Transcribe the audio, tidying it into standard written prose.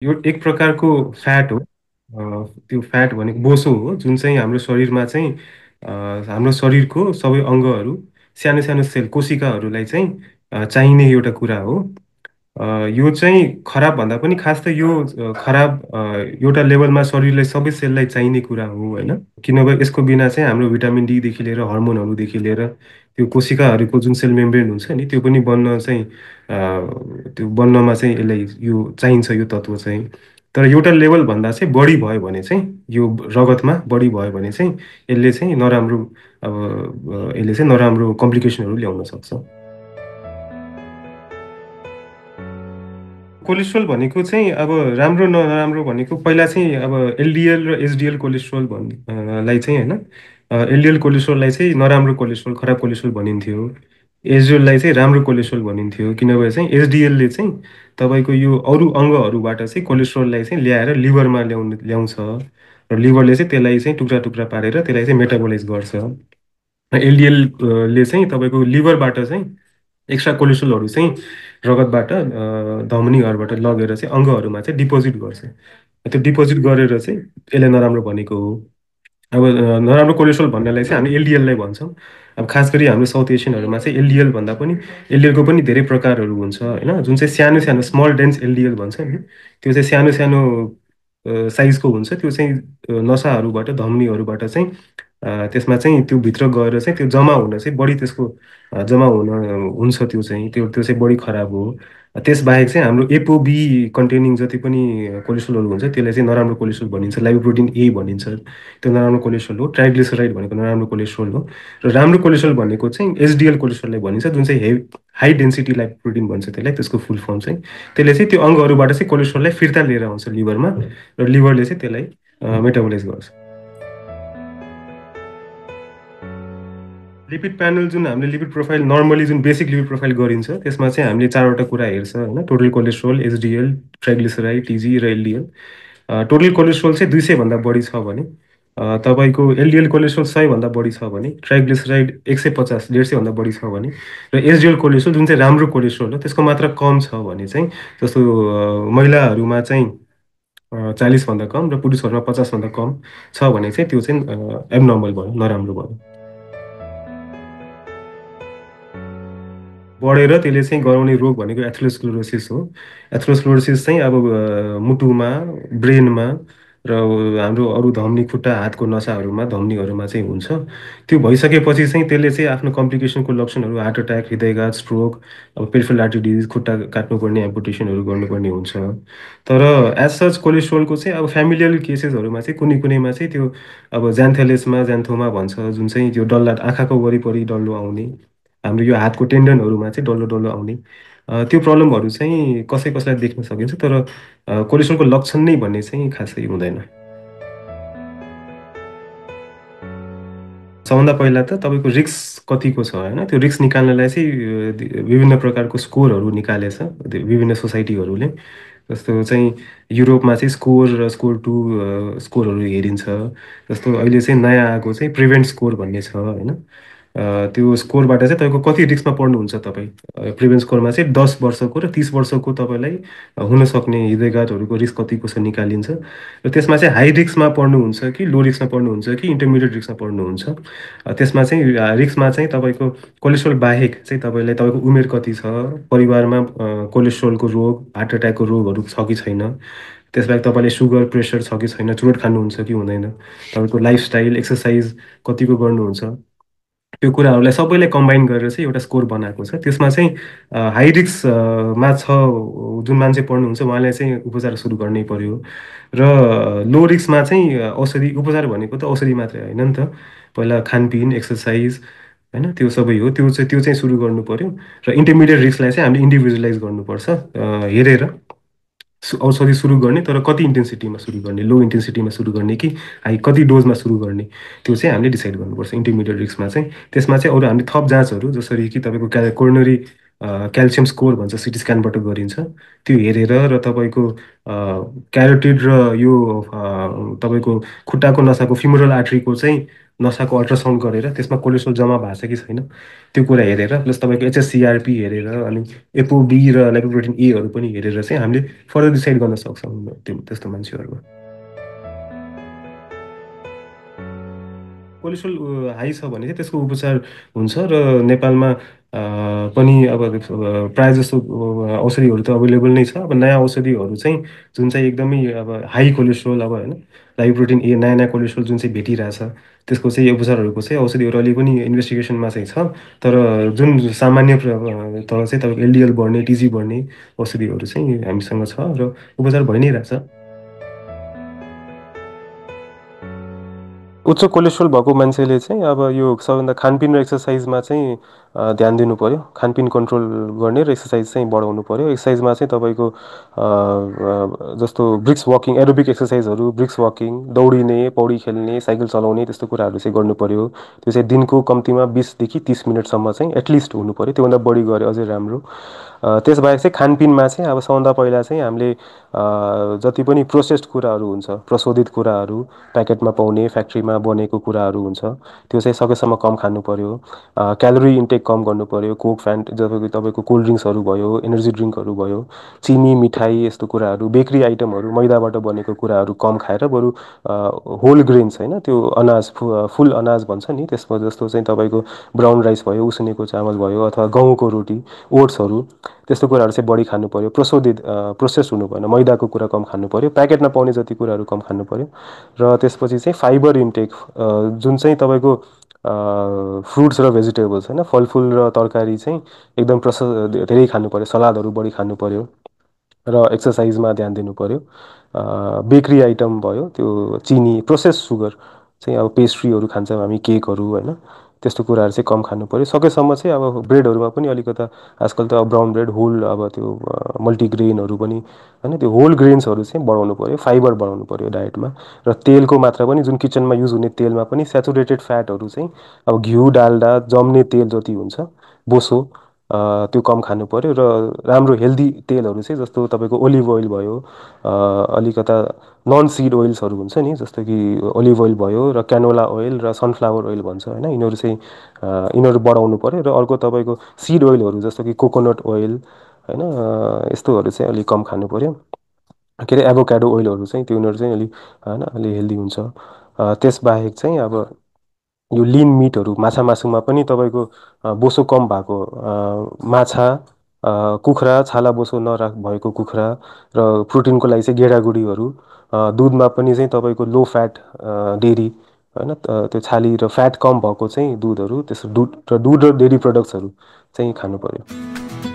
यो एक प्रकारको फ्याट हो। त्यो फ्याट भनेको बोसो हो जुन चाहिँ हाम्रो शरीरमा चाहिँ हाम्रो शरीरको सबै अङ्गहरू सानो सानो सेल कोशिकाहरूलाई चाहिँ चाहिने एउटा कुरा हो। यो चाहिँ खराब भन्दा पनि खास त यो खराब एउटा लेभलमा शरीरलाई सबै सेललाई चाहिने कुरा हो होइन। किनभने यसको बिना चाहिँ हाम्रो भिटामिन डीदेखि लिएर हर्मोनहरूदेखि लिएर त्यो कोशिकाहरूको जुन सेल मेम्ब्रेन हुन्छ नि त्यो पनि बन्न चाहिँ त्यो बन्नमा चाहिँ यसलाई यो चाहिन्छ यो तत्त्व चाहिँ। तर एउटा लेभलभन्दा चाहिँ बढी भयो भने चाहिँ यो रगतमा बढी भयो भने चाहिँ यसले चाहिँ नराम्रो अब यसले चाहिँ नराम्रो कम्प्लिकेसनहरू ल्याउन सक्छ। कोलेस्ट्रोल भनेको चाहिँ अब राम्रो नराम्रो भनेको पहिला चाहिँ अब एलडिएल र एचडिएल कोलेस्ट्रोल लाई चाहिँ होइन। एलडिएल कोलेस्ट्रोललाई चाहिँ नराम्रो कोलेस्ट्रोल खराब कोलेस्ट्रोल भनिन्थ्यो। एचडिएललाई चाहिँ राम्रो कोलेस्ट्रोल भनिन्थ्यो किनभने चाहिँ एचडिएलले चाहिँ तपाईँको यो अरू अङ्गहरूबाट चाहिँ कोलेस्ट्रोललाई चाहिँ ल्याएर लिभरमा ल्याउँछ र लिभरले चाहिँ त्यसलाई चाहिँ टुक्रा टुक्रा पारेर त्यसलाई चाहिँ मेटाबोलाइज गर्छ। एलडिएलले चाहिँ तपाईँको लिभरबाट चाहिँ एक्स्ट्रा कोलेस्ट्रोलहरू चाहिँ रगतबाट धमनीहरूबाट लगेर चाहिँ अङ्गहरूमा चाहिँ डिपोजिट गर्छ। त्यो डिपोजिट गरेर चाहिँ यसलाई नराम्रो भनेको हो। अब नराम्रो कोलेस्ट्रोल भन्नेलाई चाहिँ हामी एलडिएललाई भन्छौँ। अब खास गरी हाम्रो साउथ एसियनहरूमा चाहिँ एलडिएल भन्दा पनि एलडिएलको पनि धेरै प्रकारहरू हुन्छ होइन। जुन चाहिँ सानो सानो स्मल डेन्स एलडिएल भन्छ नि त्यो चाहिँ सानो सानो साइजको हुन्छ। त्यो चाहिँ नसाहरूबाट धमनीहरूबाट चाहिँ त्यसमा चाहिँ त्यो भित्र गएर चाहिँ त्यो जम्मा हुन चाहिँ बढी त्यसको जम्मा हुन हुन्छ। त्यो चाहिँ त्यो चाहिँ बढी खराब हो। त्यसबाहेक चाहिँ हाम्रो एपोबी कन्टेनिङ जति पनि कोलेस्ट्रोलहरू हुन्छ त्यसलाई चाहिँ नराम्रो कोलेस्ट्रोल भनिन्छ। लाइपोप्रोटिन ए भनिन्छ त्यो नराम्रो कोलेस्ट्रोल हो। ट्राइग्लिसराइड भनेको नराम्रो कोलेस्ट्रोल हो। र राम्रो कोलेस्ट्रोल भनेको चाहिँ एचडिएल कोलेस्ट्रोललाई भनिन्छ जुन चाहिँ हाई डेन्सिटी लाइपोप्रोटिन भन्छ त्यसलाई त्यसको फुल फर्म चाहिँ। त्यसले चाहिँ त्यो अङ्गहरूबाट चाहिँ कोलेस्ट्रोललाई फिर्ता लिएर आउँछ लिभरमा र लिभरले चाहिँ त्यसलाई मेटाबोलाइज गर्छ। लिपिड प्यानल जुन हामीले लिपिड प्रोफाइल नर्मली जुन बेसिक लिपिड प्रोफाइल गरिन्छ त्यसमा चाहिँ हामीले चारवटा कुरा हेर्छ होइन। टोटल कोलेस्ट्रोल एचडिएल ट्राइग्लिसराइड टिजी र एलडिएल। टोटल कोलेस्ट्रोल चाहिँ 200 भन्दा बढी छ भने तपाईँको एलडिएल कोलेस्ट्रोल 100 भन्दा बढी छ भने ट्राइग्लिसराइड 150 150 भन्दा बढी छ भने र एचडिएल कोलेस्ट्रोल जुन चाहिँ राम्रो कोलेस्ट्रोल हो त्यसको मात्रा कम छ भने चाहिँ जस्तो महिलाहरूमा चाहिँ 40 भन्दा कम र पुरुषहरूमा 50 भन्दा कम छ भने चाहिँ त्यो चाहिँ एबनर्मल भयो नराम्रो भयो। बढेर त्यसले चाहिँ गराउने रोग भनेको एथेरोस्क्लेरोसिस हो। एथेरोस्क्लेरोसिस चाहिँ अब मुटुमा ब्रेनमा र हाम्रो अरू धमनी खुट्टा हातको नसाहरूमा धमनीहरूमा चाहिँ हुन्छ। त्यो भइसकेपछि चाहिँ त्यसले चाहिँ आफ्नो कम्प्लिकेसनको लक्षणहरू हार्ट अट्याक हृदयघात स्ट्रोक अब पेरिफेरल आर्टरी डिजिज खुट्टा काट्नुपर्ने एम्पुटेसनहरू गर्नुपर्ने हुन्छ। तर एज सच कोलेस्ट्रोलको चाहिँ अब फ्यामिलियल केसेसहरूमा चाहिँ कुनै कुनैमा चाहिँ त्यो अब ज्यान्थेलेसमा ज्यान्थोमा भन्छ जुन चाहिँ त्यो डल्ला आँखाको वरिपरि डल्लो आउने हाम्रो यो हातको टेन्डनहरूमा चाहिँ डल्लो डल्लो आउने त्यो प्रब्लमहरू चाहिँ कसै कसैलाई देख्न सकिन्छ। तर कोलेस्ट्रोलको लक्षण नै भन्ने चाहिँ खासै हुँदैन। सबभन्दा पहिला त तपाईँको रिस्क कतिको छ होइन त्यो रिस्क निकाल्नलाई चाहिँ विभिन्न प्रकारको स्कोरहरू निकालेछ विभिन्न सोसाइटीहरूले। जस्तो चाहिँ युरोपमा चाहिँ स्कोर र स्कोर टू स्कोरहरू हेरिन्छ। जस्तो अहिले चाहिँ नयाँ आएको चाहिँ प्रिभेन्ट स्कोर भन्ने छ होइन। त्यो स्कोरबाट चाहिँ तपाईँको कति रिस्कमा पर्नुहुन्छ तपाईँ प्रिभेन्ट स्कोरमा चाहिँ 10 वर्षको र 30 वर्षको तपाईँलाई हुनसक्ने हृदयघातहरूको रिस्क कतिको छ निकालिन्छ। र त्यसमा चाहिँ हाई रिस्कमा पर्नुहुन्छ कि लो रिस्कमा पर्नुहुन्छ कि इन्टरमिडिएट रिस्कमा पर्नुहुन्छ। त्यसमा चाहिँ रिस्कमा चाहिँ तपाईँको कोलेस्ट्रोल बाहेक चाहिँ तपाईँलाई तपाईँको उमेर कति छ परिवारमा कोलेस्ट्रोलको रोग हार्ट एट्याकको रोगहरू छ कि छैन त्यसबाहेक तपाईँले सुगर प्रेसर छ कि छैन चुरोट खानुहुन्छ कि हुँदैन तपाईँको लाइफस्टाइल एक्सर्साइज कतिको गर्नुहुन्छ त्यो कुराहरूलाई सबैलाई कम्बाइन गरेर चाहिँ एउटा स्कोर बनाएको छ। त्यसमा चाहिँ हाई रिस्कमा छ जुन मान्छे पढ्नुहुन्छ उहाँलाई चाहिँ उपचार सुरु गर्नै पर्यो। र लो रिस्कमा चाहिँ औषधि उपचार भनेको त औषधि मात्रै होइन नि त पहिला खानपिन एक्सर्साइज होइन त्यो सबै हो त्यो चाहिँ सुरु गर्नु पर्यो। र इन्टरमिडिएट रिस्कलाई चाहिँ हामीले इन्डिभिजुअलाइज गर्नुपर्छ हेरेर औषधि सुरु गर्ने तर कति इन्टेन्सिटीमा सुरु गर्ने लो इन्टेन्सिटीमा सुरु गर्ने कि हाई कति डोजमा सुरु गर्ने त्यो चाहिँ हामीले डिसाइड गर्नुपर्छ इन्टरमिडिएट रिस्कमा चाहिँ। त्यसमा चाहिँ अरू हामीले थप जाँचहरू जसरी कि तपाईँको कोरोनरी क्याल्सियम स्कोर भन्छ, सिटी स्क्यानबाट गरिन्छ। त्यो हेरेर र तपाईँको क्यारोटिड र यो तपाईँको खुट्टाको नसाको फिमोरल आर्ट्रीको चाहिँ नसाको अल्ट्रासाउन्ड गरेर त्यसमा कोलेस्ट्रोल जम्मा भएको छ कि छैन त्यो कुरा हेरेर, प्लस तपाईँको एचएससिआरपी हेरेर, अनि एपोबी र लाइपोप्रोटिन एहरू पनि हेरेर चाहिँ हामीले फर्दर डिसाइड गर्न सक्छौँ त्यो त्यस्तो मान्छेहरूमा। कोलेस्ट्रोल हाई छ भने चाहिँ त्यसको उपचार हुन्छ र नेपालमा पनि अब प्रायः जस्तो औषधिहरू त अभाइलेबल नै छ। अब नयाँ औषधिहरू चाहिँ जुन चाहिँ एकदमै अब हाई कोलेस्ट्रोल, अब होइन लाइपोप्रोटिन ए, नयाँ नयाँ कोलेस्ट्रोल जुन चाहिँ भेटिरहेछ त्यसको चाहिँ उपचारहरूको चाहिँ औषधिहरू अलि पनि इन्भेस्टिगेसनमा चाहिँ छ। तर जुन सामान्य तर चाहिँ तपाईँको एलडिएल बढ्ने, टिजी बढ्ने औषधिहरू चाहिँ हामीसँग छ र उपचार भइ नै रहेछ। उच्च कोलेस्ट्रोल भएको मान्छेले चाहिँ अब यो सबभन्दा खानपिन र एक्सर्साइजमा चाहिँ ध्यान दिनु पऱ्यो। खानपिन कन्ट्रोल गर्ने र एक्सर्साइज चाहिँ बढाउनु पऱ्यो। एक्सर्साइजमा चाहिँ तपाईँको जस्तो ब्रिक्स वकिङ, एरोबिक एक्सर्साइजहरू, ब्रिक्स वकिङ, दौडिने, पौडी खेल्ने, साइकल चलाउने त्यस्तो कुराहरू चाहिँ गर्नु पऱ्यो। त्यो चाहिँ दिनको कम्तीमा 20 देखि 30 मिनटसम्म चाहिँ एटलिस्ट हुनु पऱ्यो। त्योभन्दा बढी गरे अझै राम्रो। त्यसबाहेक चाहिँ खानपिनमा चाहिँ अब सबभन्दा पहिला चाहिँ हामीले जति पनि प्रोसेस्ड कुराहरू हुन्छ, प्रशोधित कुराहरू, प्याकेटमा पाउने, फ्याक्ट्रीमा बनेको कुराहरू हुन्छ, त्यो चाहिँ सकेसम्म कम खानु पऱ्यो। क्यालोरी इन्टेक कम गर्नु पऱ्यो। कोक, फ्यान्ट, तपाईँको तपाईँको कोल्ड ड्रिङ्क्सहरू भयो, एनर्जी ड्रिङ्कहरू भयो, चिनी, मिठाई यस्तो कुराहरू, बेकरी आइटमहरू, मैदाबाट बनेको कुराहरू कम खाएर बरु होल ग्रेन्स होइन, त्यो अनाज फुल अनाज भन्छ नि, त्यसमा जस्तो चाहिँ तपाईँको ब्राउन राइस भयो, उसिनेको चामल भयो, अथवा गहुँको रोटी, ओट्सहरू, त्यस्तो कुराहरू चाहिँ बढी खानु पऱ्यो। प्रोसेस हुनु भएन, मैदाको कुरा कम खानु पऱ्यो। प्याकेटमा पाउने जति कुराहरू कम खानु पऱ्यो। र त्यसपछि चाहिँ फाइबर इन्टेक, जुन चाहिँ तपाईँको फ्रुट्स र भेजिटेबल्स होइन, फलफुल र तरकारी चाहिँ एकदम धेरै खानु पऱ्यो। सलादहरू बढी खानु पऱ्यो र एक्सर्साइजमा ध्यान दिनु पऱ्यो। बेकरी आइटम भयो, त्यो चिनी, प्रोसेस सुगर चाहिँ अब पेस्ट्रीहरू खान्छौँ हामी, केकहरू होइन, त्यस्तो कुराहरू चाहिँ कम खानु पऱ्यो। सकेसम्म चाहिँ अब ब्रेडहरूमा पनि अलिकता आजकल त अब ब्राउन ब्रेड, होल, अब त्यो मल्टिग्रेनहरू पनि होइन, त्यो होल ग्रेन्सहरू चाहिँ बढाउनु पऱ्यो, फाइबर बढाउनु पऱ्यो डायटमा। र तेलको मात्रा पनि, जुन किचनमा युज हुने तेलमा पनि सेचुरेटेड फ्याटहरू चाहिँ अब घिउ, डाल्डा, जम्ने तेल जति हुन्छ, बोसो, त्यो कम खानु पऱ्यो। र राम्रो हेल्दी तेलहरू चाहिँ जस्तो तपाईँको ओलिभ ओइल भयो, अलिकता नन सिड ओइल्सहरू हुन्छ नि, जस्तो कि ओलिभ ओइल भयो र क्यानोला ओइल र सनफ्लावर ओइल भन्छ होइन, यिनीहरू चाहिँ यिनीहरू बढाउनु पऱ्यो। र अर्को तपाईँको सिड ओइलहरू जस्तो कि कोकोनट ओइल होइन, यस्तोहरू चाहिँ अलिक कम खानु पऱ्यो। के अरे एभोकाडो ओइलहरू चाहिँ त्यो यिनीहरू चाहिँ अलिक होइन अलि हेल्दी हुन्छ। त्यसबाहेक चाहिँ अब यो लिन मिटहरू, माछा मासुमा पनि तपाईँको बोसो कम भएको माछा, कुखुरा, छाला बोसो भएको कुखुरा, र प्रोटिनको लागि चाहिँ गेडागुडीहरू, दुधमा पनि चाहिँ तपाईँको लो फ्याट डेरी होइन, त्यो छाली र फ्याट कम भएको चाहिँ दुधहरू, त्यस्तो दुध र डेरी प्रडक्ट्सहरू चाहिँ खानु पऱ्यो।